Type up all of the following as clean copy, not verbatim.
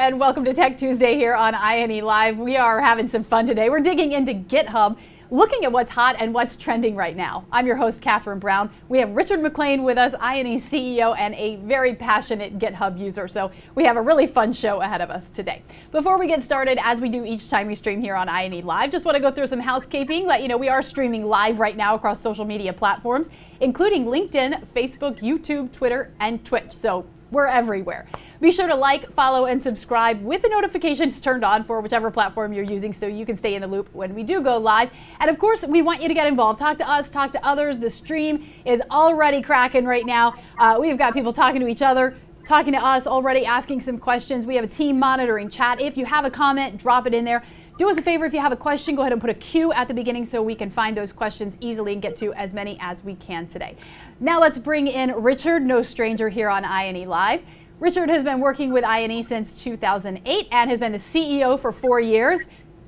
and welcome to Tech Tuesday here on INE Live. We are having some fun today. We're digging into GitHub, looking at what's hot and what's trending right now. I'm your host, Catherine Brown. We have Richard McLain with us, INE CEO and a very passionate GitHub user. So we have a really fun show ahead of us today. Before we get started, as we do each time we stream here on INE Live, just want to go through some housekeeping, let you know we are streaming live right now across social media platforms, including LinkedIn, Facebook, YouTube, Twitter, and Twitch. So we're everywhere. Be sure to like, follow, and subscribe with the notifications turned on for whichever platform you're using so you can stay in the loop when we do go live. And of course, we want you to get involved. Talk to us, talk to others. The stream is already cracking right now. We've got people talking to each other, talking to us, already asking some questions. We have a team monitoring chat. If you have a comment, drop it in there. Do us a favor, if you have a question, go ahead and put a Q at the beginning so we can find those questions easily and get to as many as we can today. Now let's bring in Richard, no stranger here on INE Live. Richard has been working with INE since 2008 and has been the CEO for 4 years.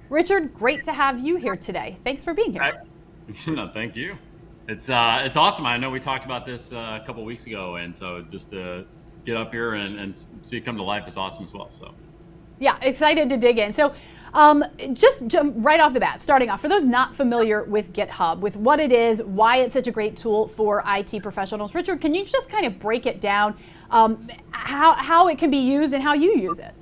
Richard, great to have you here today. Thanks for being here. No, thank you. It's awesome. I know we talked about this a couple weeks ago, and so just to get up here and see it come to life is awesome as well. So, yeah, excited to dig in. So, just jump right off the bat, starting off, for those not familiar with GitHub, with what it is, why it's such a great tool for IT professionals, Richard, can you just kind of break it down, how it can be used and how you use it?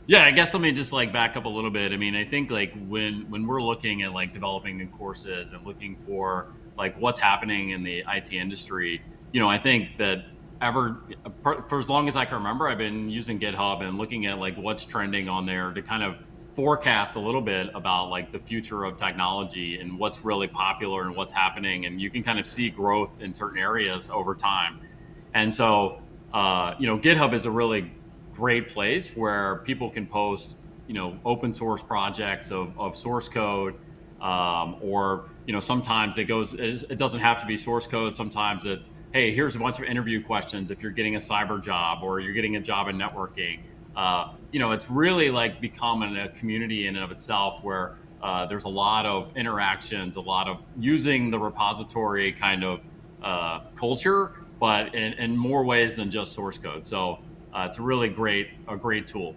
Yeah, I guess let me just back up a little bit. I mean, I think when we're looking at developing new courses and looking for what's happening in the IT industry, I think that for as long as I can remember, I've been using GitHub and looking at what's trending on there to kind of forecast a little bit about the future of technology and what's really popular and what's happening, and you can kind of see growth in certain areas over time. And so GitHub is a really great place where people can post open source projects of source code, or sometimes it doesn't have to be source code. Sometimes it's, hey, here's a bunch of interview questions if you're getting a cyber job or you're getting a job in networking. It's really becoming a community in and of itself where there's a lot of interactions, a lot of using the repository kind of culture, but in more ways than just source code. So it's a really great tool.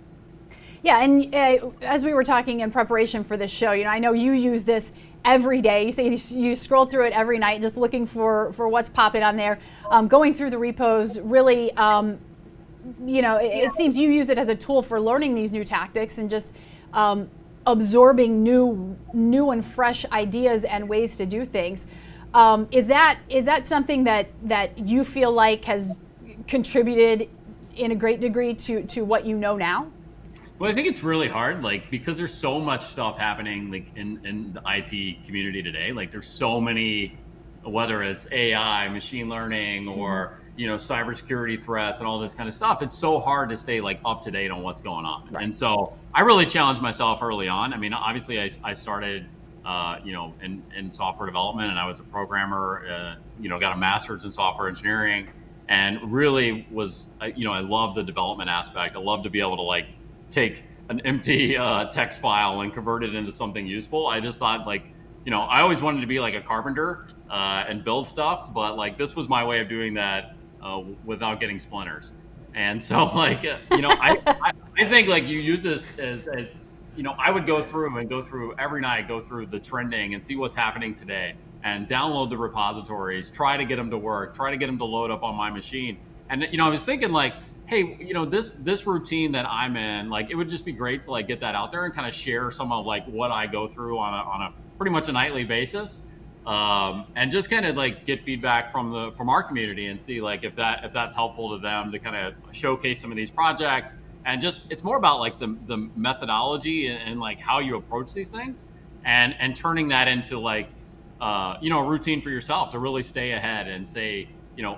Yeah, and as we were talking in preparation for this show, I know you use this every day. You say you scroll through it every night, just looking for what's popping on there, going through the repos, really. It seems you use it as a tool for learning these new tactics and just absorbing new and fresh ideas and ways to do things. Is that something that you feel like has contributed in a great degree to what you know now? Well, I think it's really hard, because there's so much stuff happening in the IT community today. There's so many, whether it's AI, machine learning, or cybersecurity threats and all this kind of stuff. It's so hard to stay up to date on what's going on. Right. And so I really challenged myself early on. I mean, obviously I started, in software development, and I was a programmer, got a master's in software engineering, and really was, I love the development aspect. I love to be able to take an empty text file and convert it into something useful. I just thought I always wanted to be a carpenter and build stuff, but this was my way of doing that without getting splinters. And so I think you use this as I would go through every night, go through the trending and see what's happening today and download the repositories, try to get them to work, try to get them to load up on my machine. And I was thinking hey, this routine that I'm in, it would just be great to get that out there and kind of share some of what I go through on a pretty much a nightly basis. And just kind of get feedback from our community and see if that's helpful to them to kind of showcase some of these projects. And just it's more about the methodology and how you approach these things and turning that into a routine for yourself to really stay ahead and stay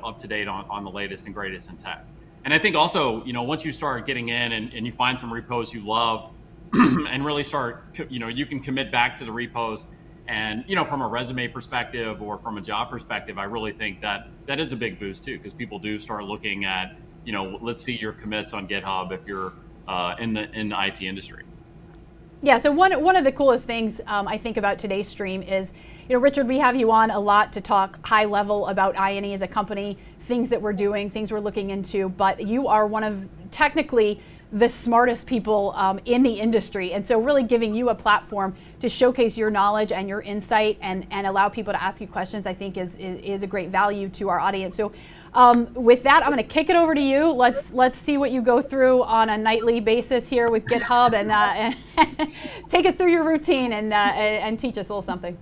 up to date on the latest and greatest in tech. And I think also once you start getting in and you find some repos you love and really start you can commit back to the repos. And, from a resume perspective or from a job perspective, I really think that is a big boost too, because people do start looking at, let's see your commits on GitHub if you're in the IT industry. Yeah, so one of the coolest things I think about today's stream is, Richard, we have you on a lot to talk high level about INE as a company, things that we're doing, things we're looking into, but you are one of technically the smartest people in the industry. And so really giving you a platform to showcase your knowledge and your insight and allow people to ask you questions, I think is a great value to our audience. So with that, I'm going to kick it over to you. Let's see what you go through on a nightly basis here with GitHub and take us through your routine and teach us a little something.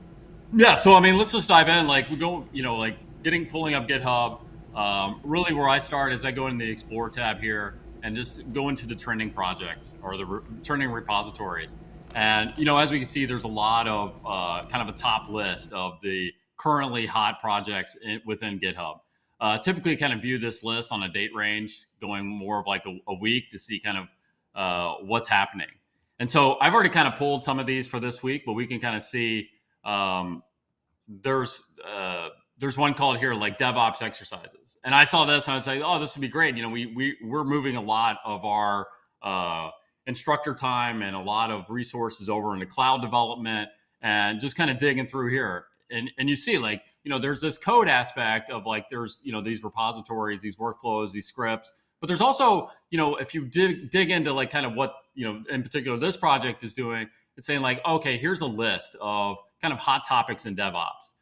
Yeah, so I mean, let's just dive in. Like we go, like pulling up GitHub. Really, where I start is I go in the Explore tab here and just go into the trending projects or the trending repositories. And as we can see, there's a lot of kind of a top list of the currently hot projects within GitHub. Typically, kind of view this list on a date range, going more of like a week to see kind of what's happening. And so I've already kind of pulled some of these for this week, but we can kind of see. There's one called here like DevOps exercises, and I saw this and I was like, oh, this would be great. We're moving a lot of our instructor time and a lot of resources over into cloud development, and just kind of digging through here. And you see like, there's this code aspect of like, there's, these repositories, these workflows, these scripts, but there's also, if you dig into like kind of what, in particular this project is doing, it's saying like, okay, here's a list of kind of hot topics in DevOps.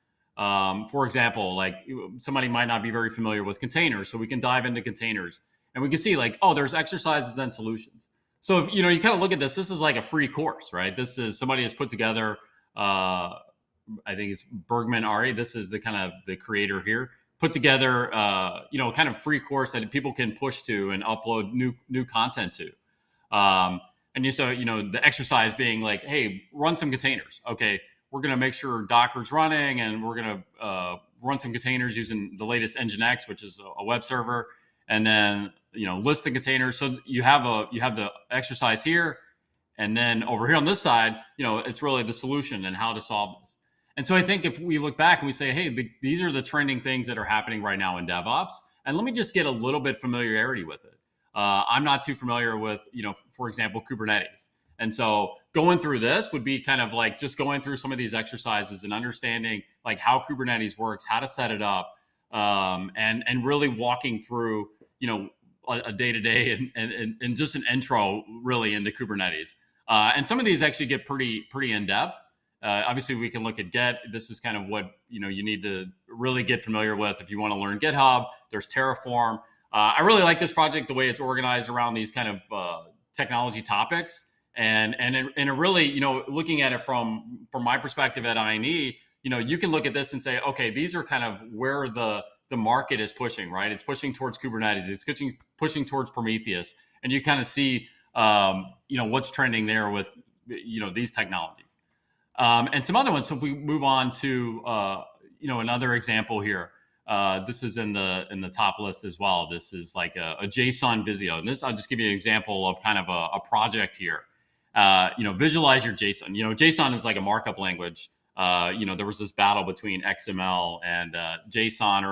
For example, like somebody might not be very familiar with containers, so we can dive into containers and we can see like, oh, there's exercises and solutions. So if, you kind of look at this is like a free course, right? This is somebody has put together, I think it's Bergman Ari. This is the kind of the creator here, put together, kind of free course that people can push to and upload new content to. And the exercise being like, hey, run some containers. Okay, we're going to make sure Docker's running, and we're going to run some containers using the latest Nginx, which is a web server, and then list the containers. So you have the exercise here, and then over here on this side, it's really the solution and how to solve this. And so I think if we look back and we say, hey, these are the trending things that are happening right now in DevOps, and let me just get a little bit familiarity with it. I'm not too familiar with, for example, Kubernetes. And so going through this would be kind of like just going through some of these exercises and understanding like how Kubernetes works, how to set it up, and really walking through, a day-to-day and just an intro really into Kubernetes. And some of these actually get pretty in-depth. Obviously, we can look at Git. This is kind of what you need to really get familiar with if you want to learn GitHub. There's Terraform. I really like this project, the way it's organized around these kind of technology topics, and it really, looking at it from my perspective at INE, you can look at this and say, okay, these are kind of where the market is pushing, right? It's pushing towards Kubernetes. It's pushing towards Prometheus, and you kind of see, what's trending there with, these technologies, and some other ones. So if we move on to, another example here. This is in the top list as well. This is like a JSON Visio. And this, I'll just give you an example of kind of a project here. Visualize your JSON. JSON is like a markup language. There was this battle between XML and JSON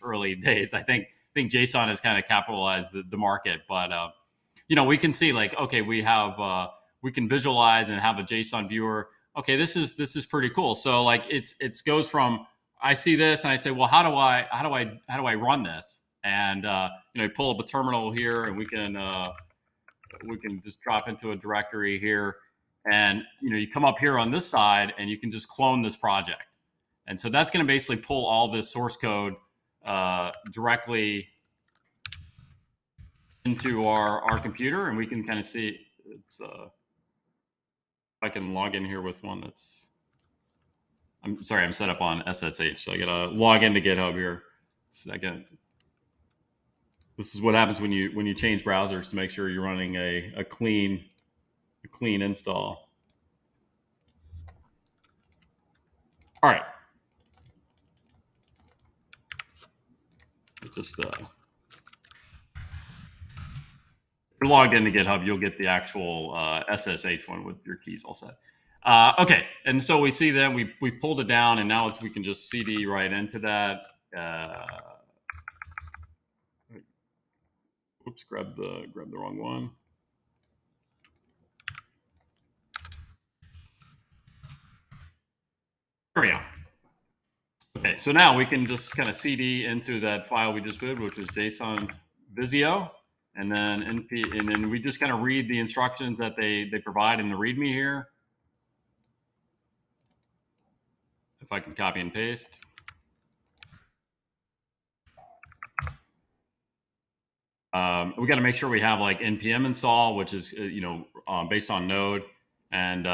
early days. I think JSON has kind of capitalized the market, but we can see like, okay, we can visualize and have a JSON viewer. Okay, this is pretty cool. So like it goes from, I see this and I say, well, how do I run this? And pull up a terminal here, and we can just drop into a directory here, and you come up here on this side, and you can just clone this project. And so that's going to basically pull all this source code directly into our computer, and we can kind of see it's. I can log in here with one that's. I'm sorry, I'm set up on SSH, so I gotta log into GitHub here. Second. This is what happens when you change browsers to make sure you're running a clean install. All right. Just if you're logged into GitHub, you'll get the actual SSH one with your keys all set. Okay, and so we see that we pulled it down, and now we can just CD right into that. Oops, grab the wrong one. There we go. Okay, so now we can just kind of CD into that file we just did, which is JSON Visio. and then and then we just kind of read the instructions that they provide in the README here. If I can copy and paste. We got to make sure we have like npm install, which is based on node, and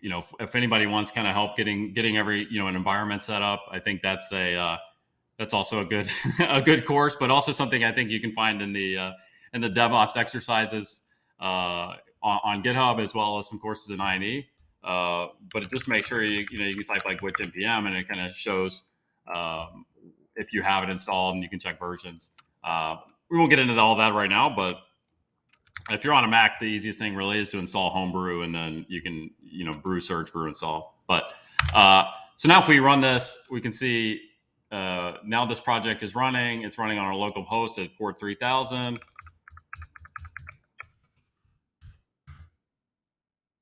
if anybody wants kind of help getting every an environment set up, I think that's also a good a good course, but also something I think you can find in the DevOps exercises on GitHub, as well as some courses in INE. But just make sure you can type like which npm, and it kind of shows if you have it installed, and you can check versions. We won't get into all that right now, but if you're on a Mac, the easiest thing really is to install Homebrew, and then you can brew, search, brew, install. But so now if we run this, we can see now this project is running. It's running on our local host at port 3000.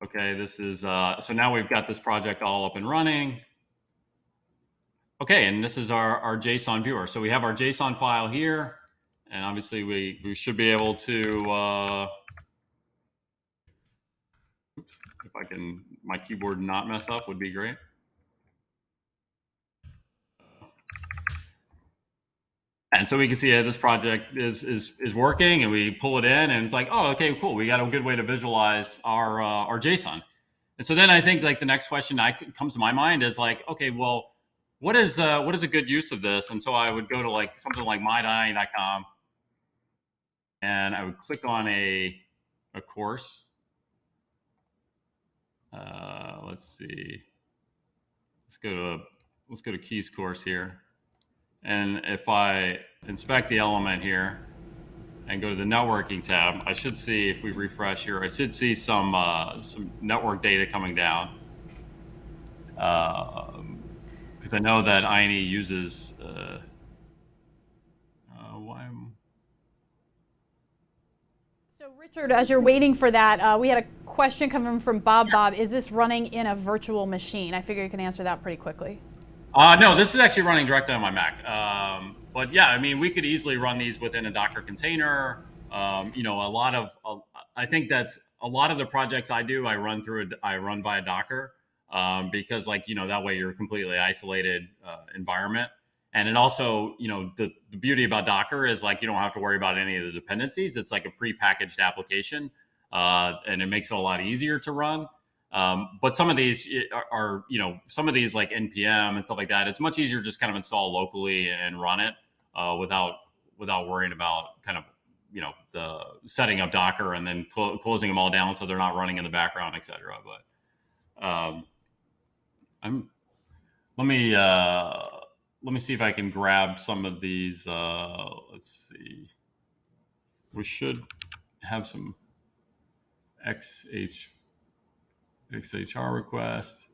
Okay, this is so now we've got this project all up and running. Okay, and this is our JSON viewer. So we have our JSON file here, and obviously we should be able to. Oops, if I can, my keyboard not mess up would be great. And so we can see this project is working, and we pull it in, and it's like, oh, okay, cool. We got a good way to visualize our JSON. And so then I think like the next question comes to my mind is like, okay, well, what is a good use of this? And so I would go to like something like my.ini.com, and I would click on a course. Let's see. Let's go to Keys course here. And if I inspect the element here and go to the networking tab, I should see, if we refresh here, I should see some network data coming down. Because I know that INE uses So Richard, as you're waiting for that, we had a question coming from Bob. Is this running in a virtual machine? I figure you can answer that pretty quickly. No, this is actually running directly on my Mac. But yeah, I mean, we could easily run these within a Docker container. I think that's a lot of the projects I do, I run via Docker, because that way you're a completely isolated environment. And it also, the beauty about Docker is like, you don't have to worry about any of the dependencies. It's like a prepackaged application, and it makes it a lot easier to run. But some of these are some of these like npm and stuff like that, it's much easier to just kind of install locally and run it without worrying about kind of the setting up Docker and then closing them all down so they're not running in the background, etc. But let me see if I can grab some of these. Let's see. We should have some XHR request.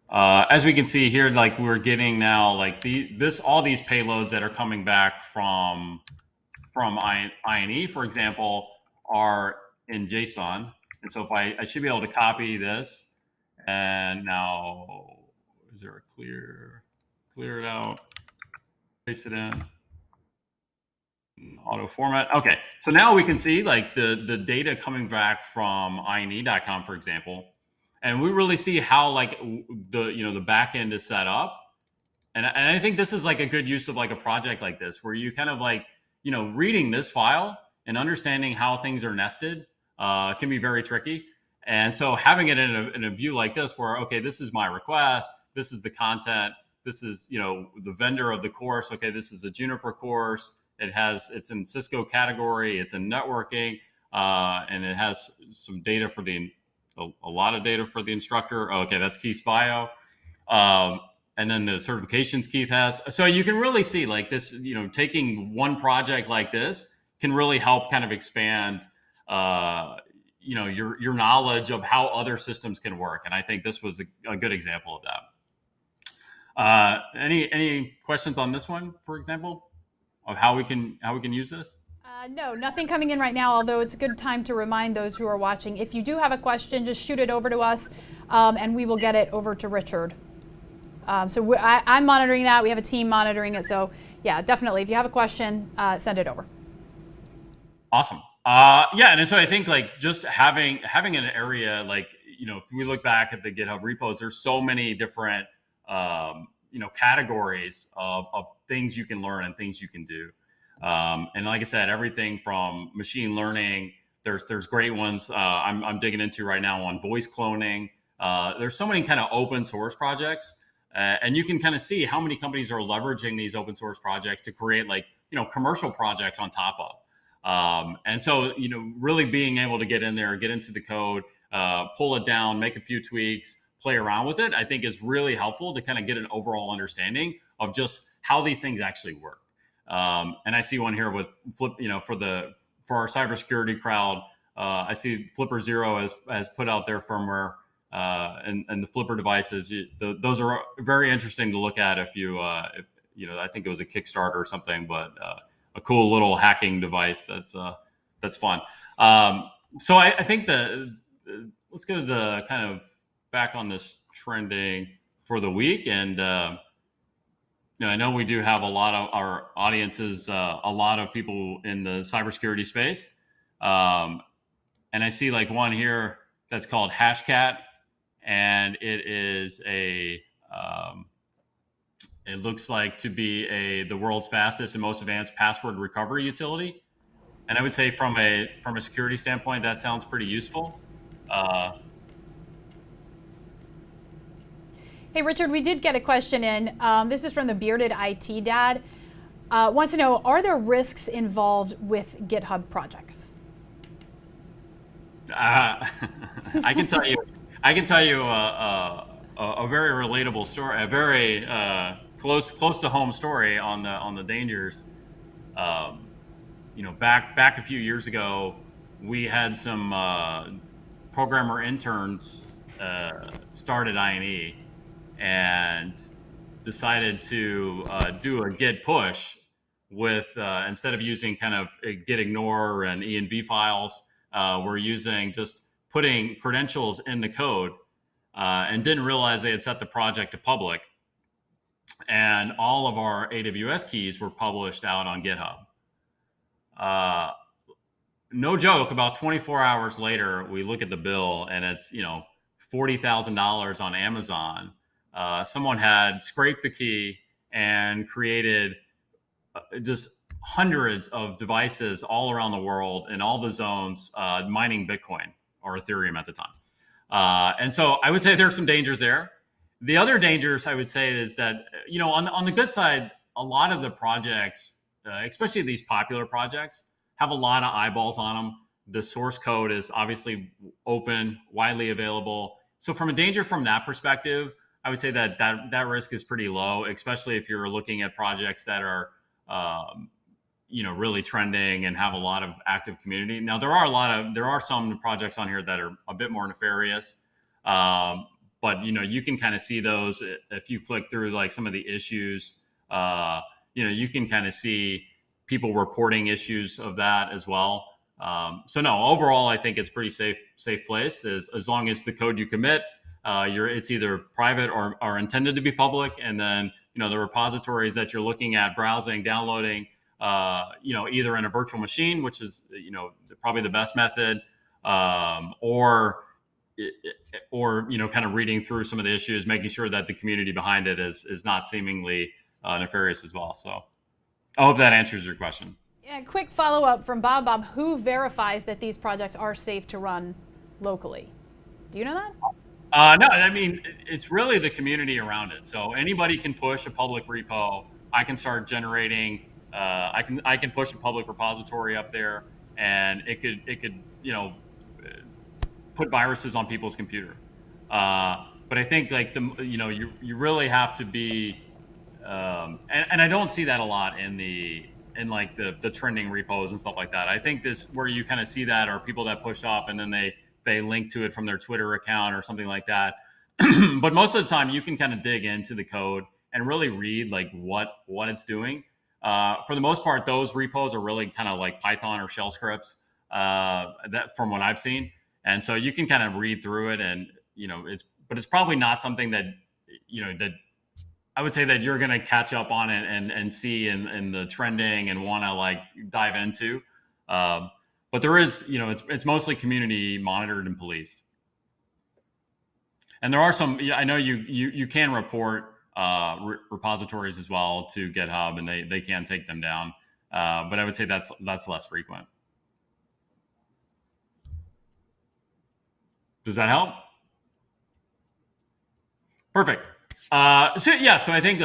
As we can see here, like we're getting now like all these payloads that are coming back from INE, for example, are in JSON. And so if I should be able to copy this, and now is there a clear it out, paste it in. Auto format. Okay, so now we can see like the data coming back from INE.com, for example, and we really see how like the back end is set up, and I think this is like a good use of like a project like this, where you kind of like reading this file and understanding how things are nested can be very tricky. And so having it in a view like this, where okay, this is my request, this is the content, this is the vendor of the course. Okay, this is a Juniper course. It's in Cisco category, it's in networking, and it has some data for a lot of data for the instructor. Oh, okay, that's Keith's bio. And then the certifications Keith has. So you can really see like this, taking one project like this can really help kind of expand, your knowledge of how other systems can work. And I think this was a good example of that. Any questions on this one, for example? Of how we can use this? No, nothing coming in right now, although it's a good time to remind those who are watching. If you do have a question, just shoot it over to us, and we will get it over to Richard. So I'm monitoring that. We have a team monitoring it. So yeah, definitely, if you have a question, send it over. Awesome. Yeah, and so I think like just having an area like if we look back at the GitHub repos, there's so many different categories of things you can learn and things you can do. And like I said, everything from machine learning. There's great ones I'm digging into right now on voice cloning. There's so many kind of open source projects, and you can kind of see how many companies are leveraging these open source projects to create like commercial projects on top of. And so, really being able to get in there, get into the code, pull it down, make a few tweaks, play around with it, I think is really helpful to kind of get an overall understanding of just how these things actually work. And I see one here with Flip, for our cybersecurity crowd. I see Flipper Zero has put out their firmware and the Flipper devices. Those are very interesting to look at if I think it was a Kickstarter or something, but a cool little hacking device that's fun. So I think let's go to the kind of back on this trending for the week. And I know we do have a lot of our audiences, a lot of people in the cybersecurity space. And I see like one here that's called Hashcat, and it is it looks like to be the world's fastest and most advanced password recovery utility. And I would say from a security standpoint, that sounds pretty useful. Hey, Richard, we did get a question in. This is from the Bearded IT Dad. Wants to know, are there risks involved with GitHub projects? I can tell you. I can tell you a very relatable story, a very close to home story on the dangers. Back a few years ago, we had some programmer interns start at INE and decided to do a Git push with instead of using kind of Git ignore and env files, we're using just putting credentials in the code, and didn't realize they had set the project to public, and all of our AWS keys were published out on GitHub. No joke, about 24 hours later, we look at the bill and it's $40,000 on Amazon. Someone had scraped the key and created just hundreds of devices all around the world in all the zones, mining Bitcoin or Ethereum at the time. And so I would say there's some dangers there. The other dangers I would say is that, on the good side, a lot of the projects, especially these popular projects, have a lot of eyeballs on them. The source code is obviously open, widely available. So from a danger from that perspective, I would say that risk is pretty low, especially if you're looking at projects that are, really trending and have a lot of active community. Now, there are some projects on here that are a bit more nefarious, but you can kind of see those if you click through like some of the issues. You can kind of see people reporting issues of that as well. So no, overall, I think it's pretty safe place as long as the code you commit, it's either private or intended to be public. And then, the repositories that you're looking at, browsing, downloading, either in a virtual machine, which is, probably the best method, or kind of reading through some of the issues, making sure that the community behind it is not seemingly nefarious as well. So I hope that answers your question. Yeah, quick follow-up from Bob. Who verifies that these projects are safe to run locally? Do you know that? No, I mean, it's really the community around it. So anybody can push a public repo. I can start generating. I can push a public repository up there, and it could put viruses on people's computer. But I think like you really have to be, and I don't see that a lot in the trending repos and stuff like that. I think where you kind of see that are people that push up and then they link to it from their Twitter account or something like that. But most of the time you can kind of dig into the code and really read like what it's doing. For the most part, those repos are really kind of like Python or shell scripts, that from what I've seen. And so you can kind of read through it and, but it's probably not something that, that I would say that you're going to catch up on it and see in the trending and want to like dive into. But there is, it's mostly community monitored and policed. And there are some, I know you can report repositories as well to GitHub, and they can take them down. But I would say that's less frequent. Does that help? Perfect. So I think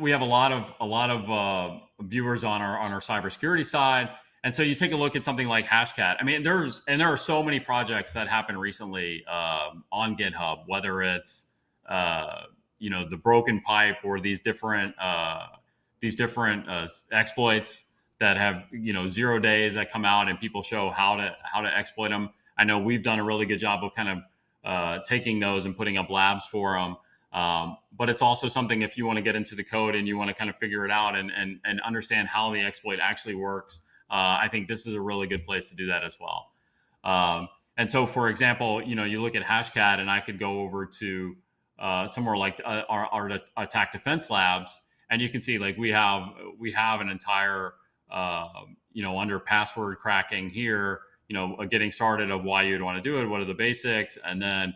we have a lot of viewers on our cybersecurity side, and so you take a look at something like Hashcat. I mean, there are so many projects that happened recently on GitHub, whether it's the broken pipe or these different exploits that have 0 days that come out and people show how to exploit them. I know we've done a really good job of kind of taking those and putting up labs for them. But it's also something, if you want to get into the code and you want to kind of figure it out and understand how the exploit actually works, I think this is a really good place to do that as well. And so, for example, you look at Hashcat, and I could go over to somewhere like our attack defense labs, and you can see like we have an entire under password cracking here, getting started of why you'd want to do it, what are the basics, and then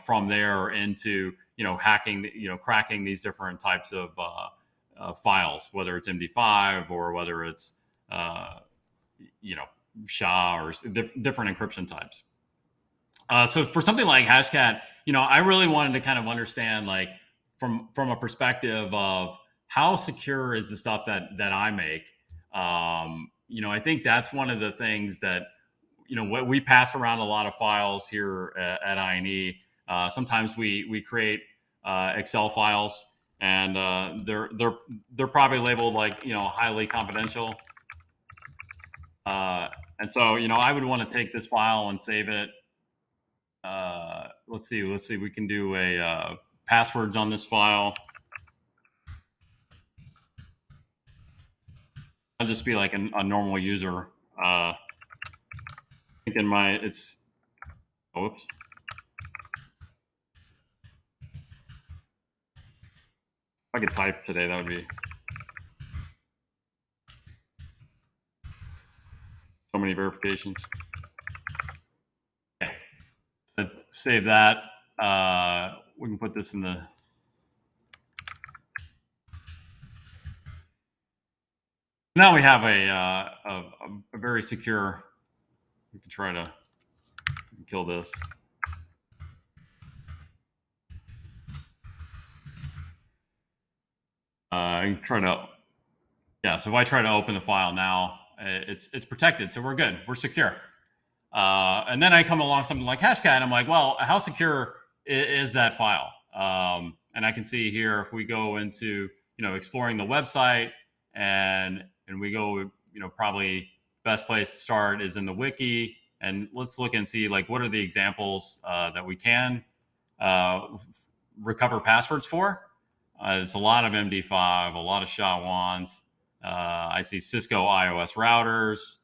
from there into hacking, cracking these different types of files, whether it's MD5 or whether it's SHA or different encryption types. So for something like Hashcat, I really wanted to kind of understand, like, from a perspective of how secure is the stuff that I make. I think that's one of the things that we pass around a lot of files here at INE. Sometimes we create Excel files, and they're probably labeled like highly confidential. And so I would want to take this file and save it. Let's see. We can do a passwords on this file. I'll just be like a normal user. I think oops. If I could type today, that would be so many verifications. Okay. Save that. We can put this in the. Now we have a very secure. We can try to kill this. I can try to. Yeah. So if I try to open the file now, it's protected, so we're good. We're secure. And then I come along something like Hashcat, and I'm like, well, how secure is that file? And I can see here, if we go into exploring the website, and we go, probably best place to start is in the wiki, and let's look and see like what are the examples that we can recover passwords for. It's a lot of MD5, a lot of SHA-1s. I see Cisco iOS routers.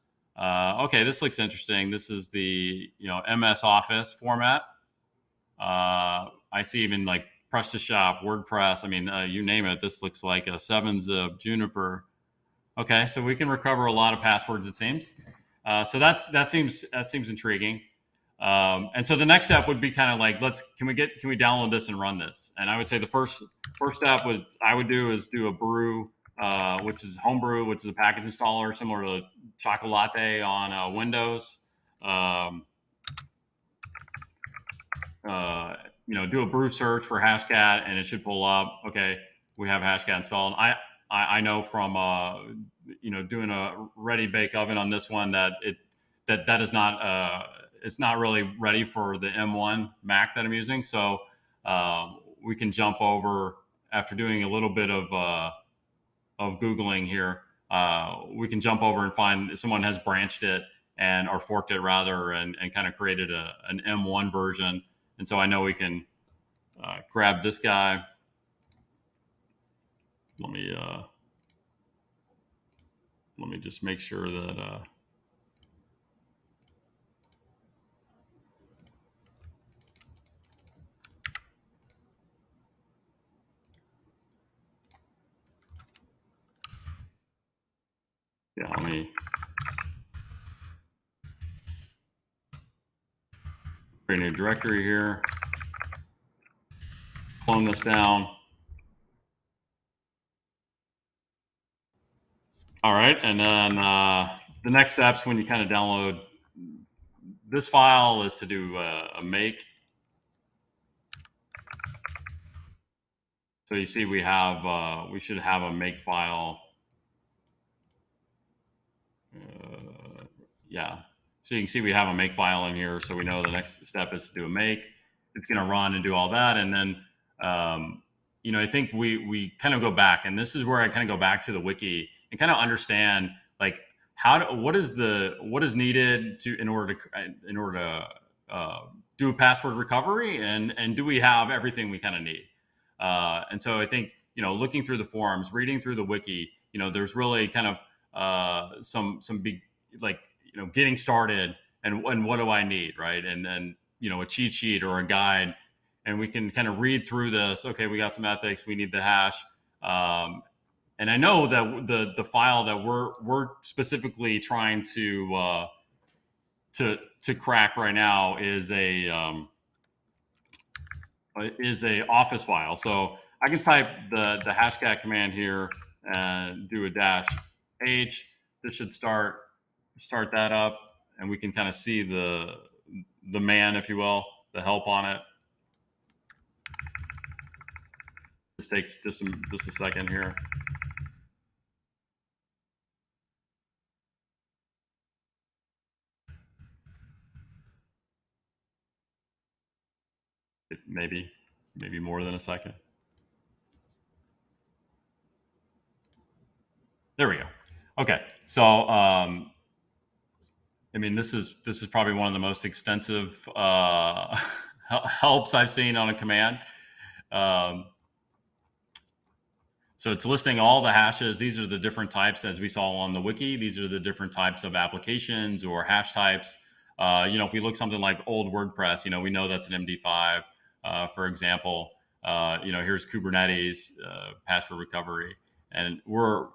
Okay, this looks interesting. This is the MS Office format. I see even like PrestaShop, WordPress. I mean, you name it. This looks like a 7-zip, Juniper. Okay, so we can recover a lot of passwords, it seems. So that seems intriguing. And so the next step would be kind of like, can we download this and run this? And I would say the first step I would do is do a brew, which is Homebrew, which is a package installer similar to Chocolate on Windows. Do a brew search for Hashcat, and it should pull up. Okay, we have Hashcat installed. I know from doing a ready bake oven on this one that that is not it's not really ready for the M1 Mac that I'm using. So we can jump over, after doing a little bit of Googling here. We can jump over and find someone has branched it or forked it rather, and kind of created an M1 version. And so I know we can grab this guy. Let me just make sure that yeah, let me create a new directory here, clone this down. All right, and then the next steps when you kind of download this file is to do a make. So you see we have, we should have a make file. Yeah, so you can see we have a make file in here, so we know the next step is to do a make. It's going to run and do all that, and then you know, I think we kind of go back, and this is where I kind of go back to the wiki and kind of understand like what is needed to in order to do a password recovery, and do we have everything we kind of need. And so I think, you know, looking through the forums, reading through the wiki, you know, there's really kind of some big, like, you know, getting started and what do I need, right? And then, you know, a cheat sheet or a guide, and we can kind of read through this. Okay, we got some ethics, we need the hash. And I know that the file that we're specifically trying to crack right now is a office file. So I can type the hashcat command here and do a -h. This should start that up, and we can kind of see the man, if you will, the help on it. This takes just a second here. Maybe more than a second. There we go. Okay, so I mean, this is probably one of the most extensive helps I've seen on a command. So it's listing all the hashes. These are the different types, as we saw on the wiki. These are the different types of applications or hash types. You know, if we look something like old WordPress, you know, we know that's an MD5, for example. You know, here's Kubernetes password recovery, and we're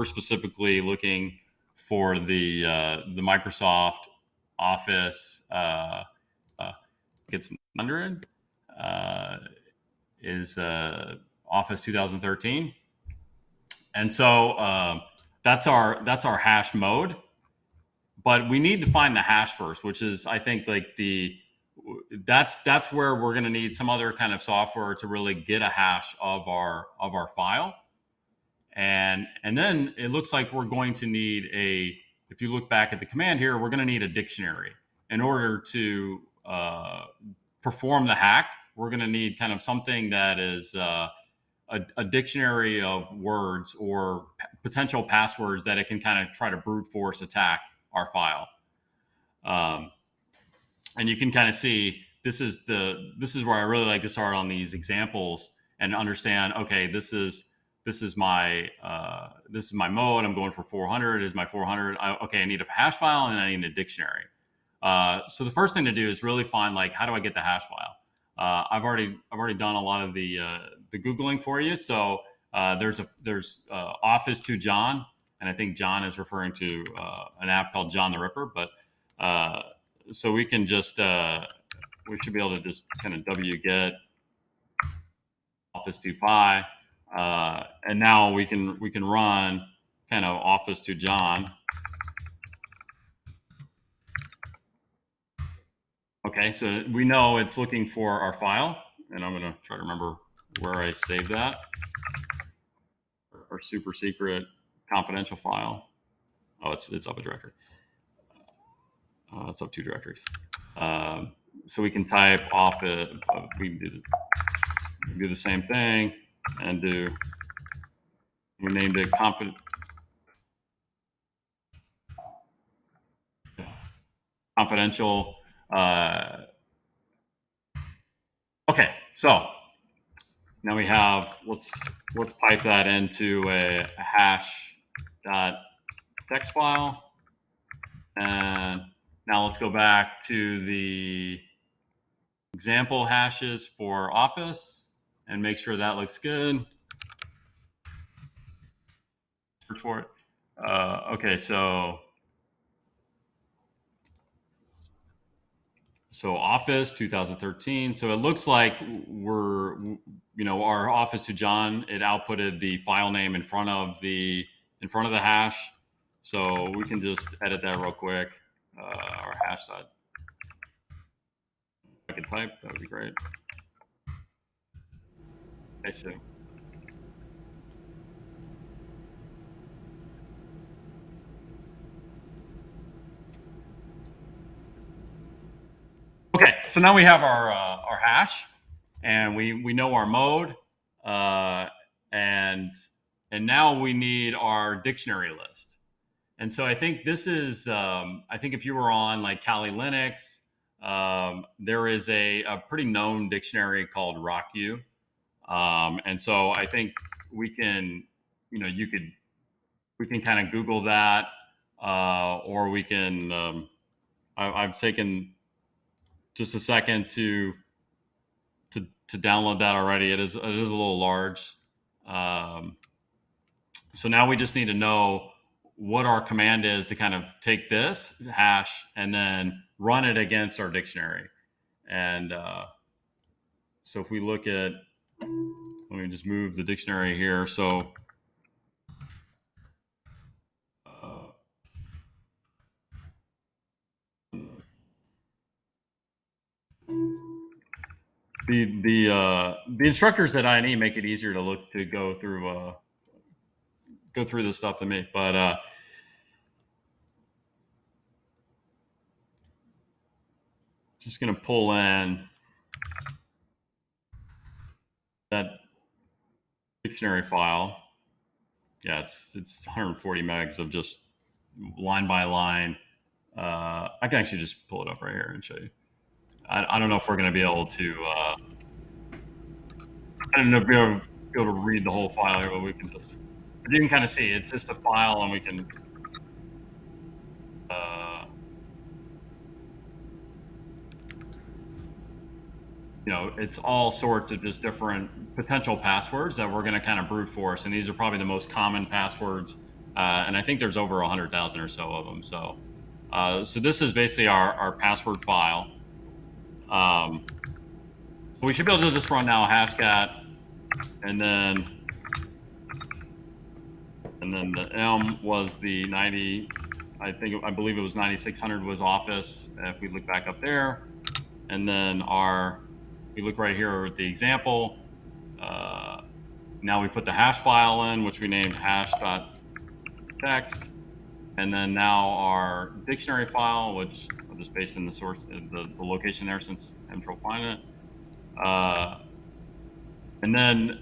specifically looking for the Microsoft Office. Gets 100 is Office 2013. And so that's our hash mode, but we need to find the hash first, which is, I think, like that's where we're going to need some other kind of software to really get a hash of our file, and then it looks like we're going to need if you look back at the command here, we're going to need a dictionary in order to perform the hack. We're going to need kind of something that is a dictionary of words or potential passwords that it can kind of try to brute force attack our file. And you can kind of see this is where I really like to start on these examples and understand. Okay, this is my mode. I'm going for 400. Is my 400? Okay, I need a hash file and I need a dictionary. So the first thing to do is really find, like, how do I get the hash file? I've already done a lot of the Googling for you. So there's Office to John, and I think John is referring to an app called John the Ripper. But so we can just we should be able to just kind of wget Office to Pi, and now we can run kind of Office to John. Okay, so we know it's looking for our file, and I'm going to try to remember where I saved that. Our super secret confidential file. Oh, it's up a directory. It's up 2 directories. So we can type Office. We can do the same thing and we named it confidential. Okay, so now we have, let's pipe that into a hash.txt file. And now let's go back to the example hashes for Office and make sure that looks good. Search for it. Okay, so So Office 2013. So it looks like our Office to John, it outputted the file name in front of the hash. So we can just edit that real quick. Our hash dot. I could type. That would be great. I see. Okay, so now we have our hash, and we know our mode, and now we need our dictionary list. And so I think this is I think if you were on like Kali Linux, there is a pretty known dictionary called RockU, and so I think we can we can kind of Google that, or we can I've taken just a second to download that already. It is a little large. So now we just need to know what our command is to kind of take this hash and then run it against our dictionary. And so if we look at, let me just move the dictionary here. So the instructors at INE make it easier to go through this stuff than me, but just going to pull in that dictionary file. Yeah, it's 140 megs of just line by line. I can actually just pull it up right here and show you. I don't know if we're going to be able to. I don't know if we'll be able to read the whole file here, but we can just. But you can kind of see it's just a file, and we can. It's all sorts of just different potential passwords that we're going to kind of brute force, and these are probably the most common passwords, and I think there's over 100,000 or so of them. So, so this is basically our password file. We should be able to just run now hashcat, and then the M was the 90. I believe it was 9600 was Office. If we look back up there, and then we look right here at the example. Now we put the hash file in, which we named hash.text. And then now our dictionary file, which I'll just paste in the source, the location there since I have trouble finding it. And then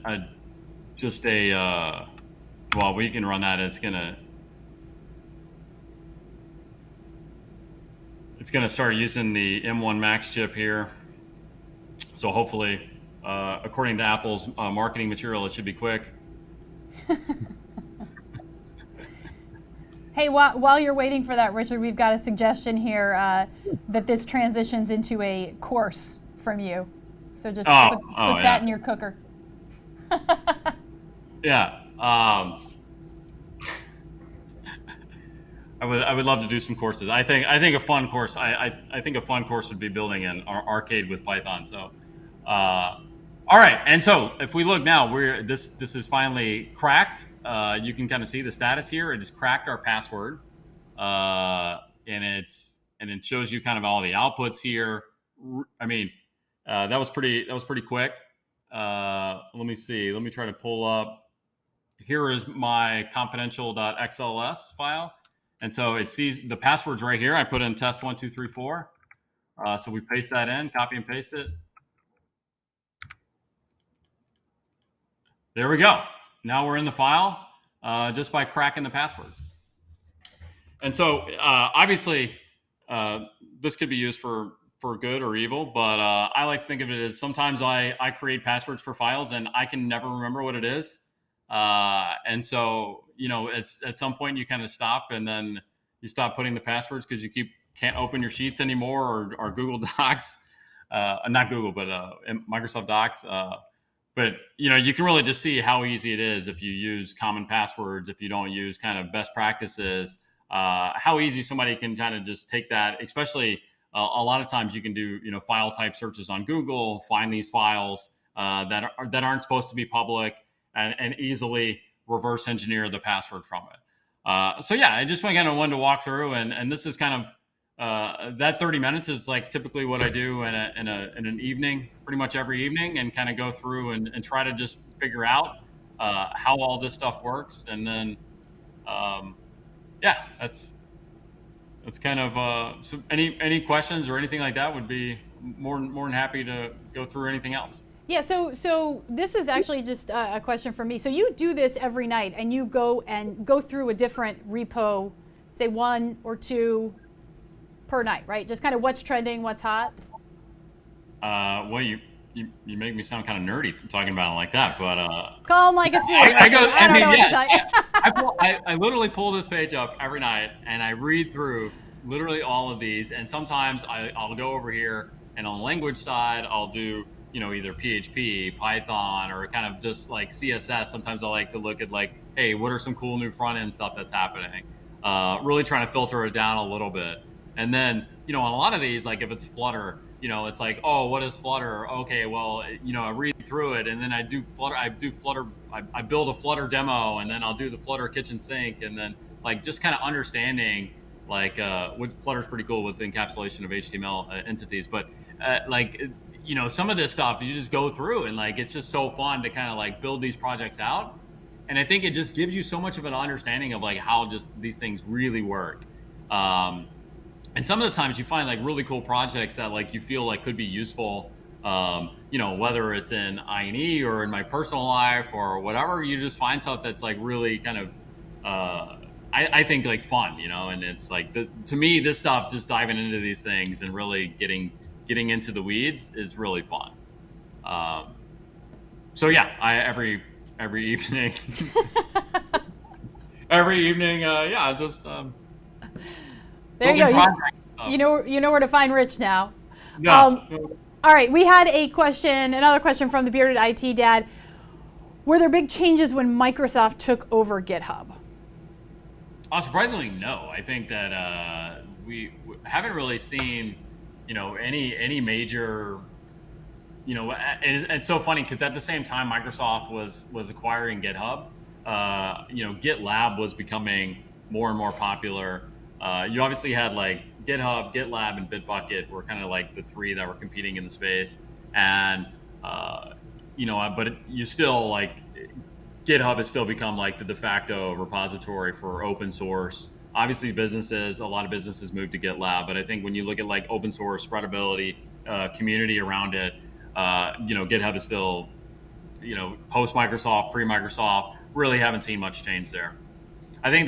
we can run that. It's gonna start using the M1 Max chip here. So hopefully, according to Apple's marketing material, it should be quick. Hey, while you're waiting for that, Richard, we've got a suggestion here that this transitions into a course from you. So just put that in your cooker. Yeah. I would love to do some courses. I think a fun course. I think a fun course would be building an arcade with Python. So, all right. And so if we look now, this is finally cracked. You can kind of see the status here. It has cracked our password, and it shows you kind of all the outputs here. I mean, that was pretty quick. Let me see. Let me try to pull up. Here is my confidential.xls file. And so it sees the passwords right here. I put in test 1, 2, 3, 4. So we paste that in, copy and paste it. There we go. Now we're in the file just by cracking the password. And so obviously this could be used for good or evil, but I like to think of it as sometimes I create passwords for files and I can never remember what it is. And so, it's at some point you kind of stop and then you stop putting the passwords because you can't open your sheets anymore or Google Docs, not Google, but Microsoft Docs. But you can really just see how easy it is if you use common passwords, if you don't use kind of best practices, how easy somebody can kind of just take that, especially a lot of times you can do, file type searches on Google, find these files that aren't supposed to be public, and easily reverse engineer the password from it. So yeah, I just kind of wanted to walk through, and this is kind of that 30 minutes is like typically what I do in an evening, pretty much every evening, and kind of go through and try to just figure out how all this stuff works, and then yeah, that's kind of so any questions or anything like that would be more than happy to go through anything else. Yeah, so this is actually just a question for me. So you do this every night, and you go through a different repo, say 1 or 2 per night, right? Just kind of what's trending, what's hot. Well, you make me sound kind of nerdy talking about it like that, but calm like a sea. I go. I don't know what to tell you. I literally pull this page up every night, and I read through literally all of these. And sometimes I'll go over here, and on the language side, I'll do either PHP, Python, or kind of just like CSS. Sometimes I like to look at like, hey, what are some cool new front end stuff that's happening? Really trying to filter it down a little bit. And then, on a lot of these, like if it's Flutter, it's like, oh, what is Flutter? Okay, well, I read through it, and then I build a Flutter demo, and then I'll do the Flutter kitchen sink, and then like just kind of understanding like what Flutter's pretty cool with encapsulation of HTML entities, but some of this stuff you just go through, and like it's just so fun to kind of like build these projects out. And I think it just gives you so much of an understanding of like how just these things really work. And some of the times you find like really cool projects that like you feel like could be useful, whether it's in INE or in my personal life or whatever. You just find stuff that's like really kind of I think like fun, and it's like to me, this stuff, just diving into these things and really getting into the weeds is really fun. So yeah, every evening, just there you go. You know where to find Rich now. No. All right, we had another question from the bearded IT dad. Were there big changes when Microsoft took over GitHub? Surprisingly, no. I think that we haven't really seen, any major, and it's so funny because at the same time Microsoft was acquiring GitHub, GitLab was becoming more and more popular. You obviously had like GitHub, GitLab, and Bitbucket were kind of like the 3 that were competing in the space, and but you still like GitHub has still become like the de facto repository for open source. Obviously, a lot of businesses moved to GitLab, but I think when you look at like open source spreadability, community around it, GitHub is still, post Microsoft, pre Microsoft, really haven't seen much change there. I think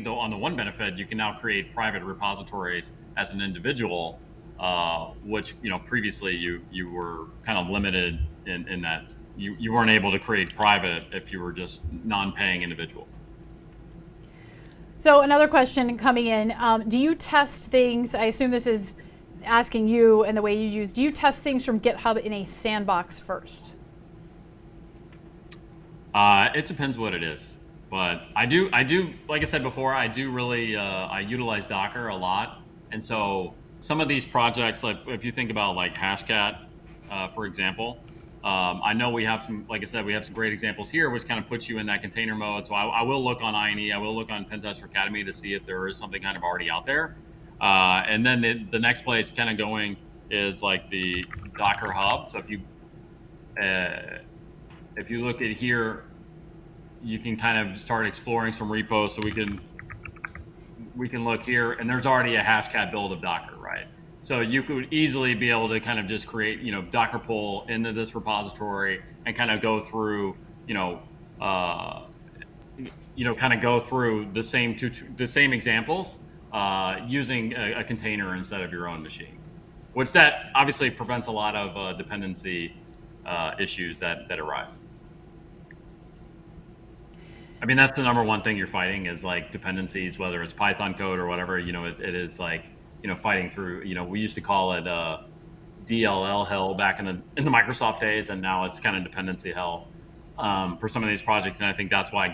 though on the one benefit, you can now create private repositories as an individual, which previously you were kind of limited in that you weren't able to create private if you were just non-paying individual. So another question coming in, do you test things, I assume this is asking you and the way you use, do you test things from GitHub in a sandbox first? It depends what it is, but I do, like I said before, I do really, I utilize Docker a lot. And so some of these projects, like if you think about like Hashcat, for example, I know we have some, like I said, we have some great examples here, which kind of puts you in that container mode. So I will look on INE, I will look on Pentester Academy to see if there is something kind of already out there. And then the next place kind of going is like the Docker Hub. So if you look at here, you can kind of start exploring some repos. So we can look here, and there's already a Hashcat build of Docker, right? So you could easily be able to kind of just create, Docker pull into this repository and kind of go through, kind of go through the same examples using a container instead of your own machine, which that obviously prevents a lot of dependency issues that arise. I mean, that's the number one thing you're fighting is like dependencies, whether it's Python code or whatever, it is like, fighting through, we used to call it DLL hell back in the Microsoft days, and now it's kind of dependency hell for some of these projects. And I think that's why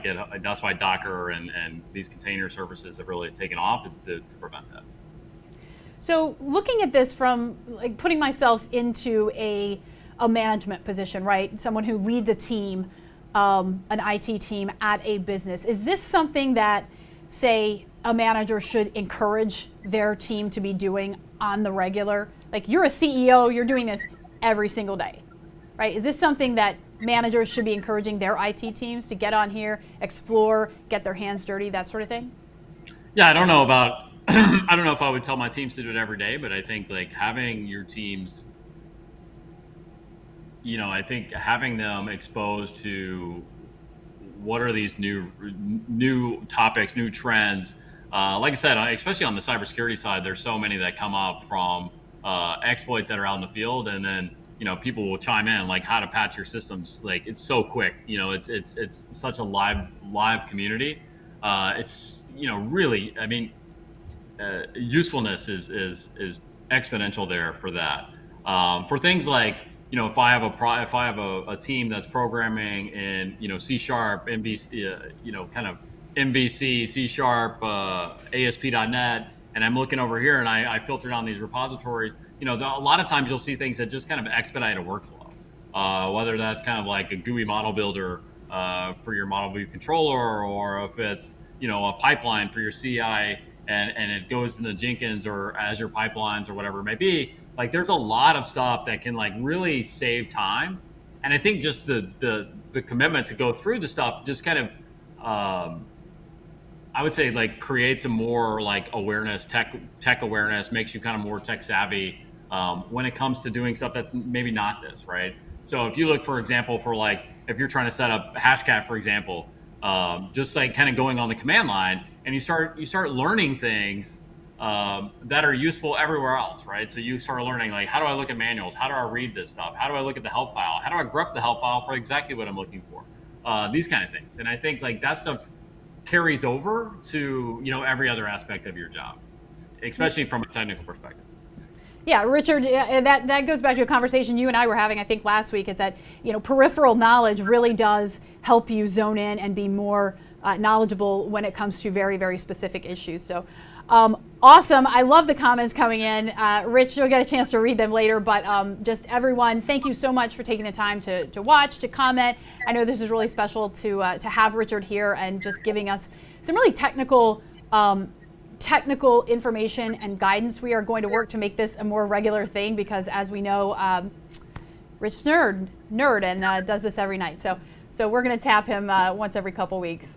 Docker and these container services have really taken off, is to prevent that. So looking at this from like putting myself into a management position, right? Someone who leads a team, an IT team at a business. Is this something that, say, a manager should encourage their team to be doing on the regular? Like, you're a CEO, you're doing this every single day, right? Is this something that managers should be encouraging their IT teams to get on here, explore, get their hands dirty, that sort of thing? Yeah, I don't know about, I don't know if I would tell my teams to do it every day, but I think like having your teams, I think having them exposed to what are these new topics, new trends. Like I said, especially on the cybersecurity side, there's so many that come up from exploits that are out in the field, and then people will chime in like how to patch your systems. Like it's so quick. It's such a live community. It's really, I mean, usefulness is exponential there for that. For things like if I have a team that's programming in C#, MVC, kind of MVC, C#, ASP.NET, and I'm looking over here and I filter down these repositories. A lot of times you'll see things that just kind of expedite a workflow, whether that's kind of like a GUI model builder for your model view controller, or if it's a pipeline for your CI and it goes into Jenkins or Azure pipelines or whatever it may be. Like there's a lot of stuff that can like really save time, and I think just the commitment to go through the stuff just kind of I would say like creates a more like awareness, tech awareness, makes you kind of more tech savvy when it comes to doing stuff that's maybe not this, right? So if you look, for example, for like if you're trying to set up Hashcat, for example, just like kind of going on the command line, and you start learning things that are useful everywhere else, right? So you start learning like, how do I look at manuals? How do I read this stuff? How do I look at the help file? How do I grep the help file for exactly what I'm looking for? These kind of things. And I think like that stuff carries over to every other aspect of your job, especially from a technical perspective. Yeah, Richard, that goes back to a conversation you and I were having, I think, last week, is that peripheral knowledge really does help you zone in and be more knowledgeable when it comes to very, very specific issues. So awesome. I love the comments coming in. Rich, you'll get a chance to read them later, but just everyone, thank you so much for taking the time to watch, to comment. I know this is really special to have Richard here and just giving us some really technical information and guidance. We are going to work to make this a more regular thing because, as we know, Rich's nerd and does this every night. So we're going to tap him once every couple weeks.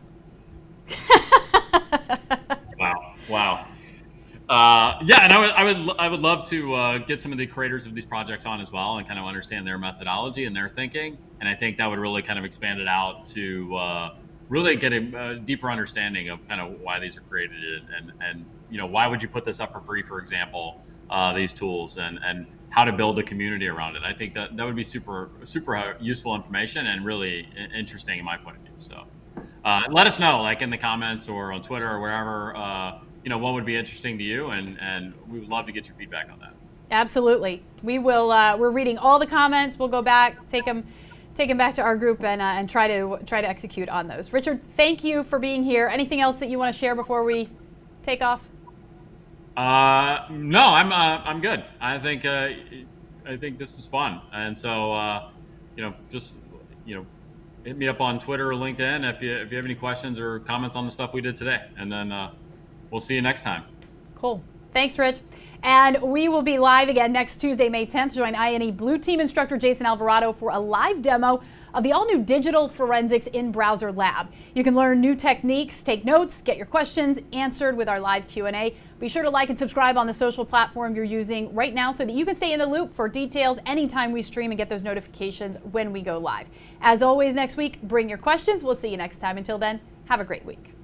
Wow. Yeah, and I would love to get some of the creators of these projects on as well and kind of understand their methodology and their thinking. And I think that would really kind of expand it out to really get a deeper understanding of kind of why these are created and why would you put this up for free, for example, these tools and how to build a community around it. I think that would be super useful information and really interesting in my point of view. So let us know, like in the comments or on Twitter or wherever, what would be interesting to you, and we would love to get your feedback on that. Absolutely. We will. We're reading all the comments. We'll go back, take them back to our group and try to execute on those. Richard, thank you for being here. Anything else that you want to share before we take off? No, I'm good. I think this is fun, and so just hit me up on Twitter or LinkedIn if you have any questions or comments on the stuff we did today, and then we'll see you next time. Cool. Thanks, Rich. And we will be live again next Tuesday, May 10th. Join INE Blue Team instructor Jason Alvarado for a live demo of the all-new Digital Forensics in-Browser Lab. You can learn new techniques, take notes, get your questions answered with our live Q&A. Be sure to like and subscribe on the social platform you're using right now so that you can stay in the loop for details anytime we stream and get those notifications when we go live. As always, next week, bring your questions. We'll see you next time. Until then, have a great week.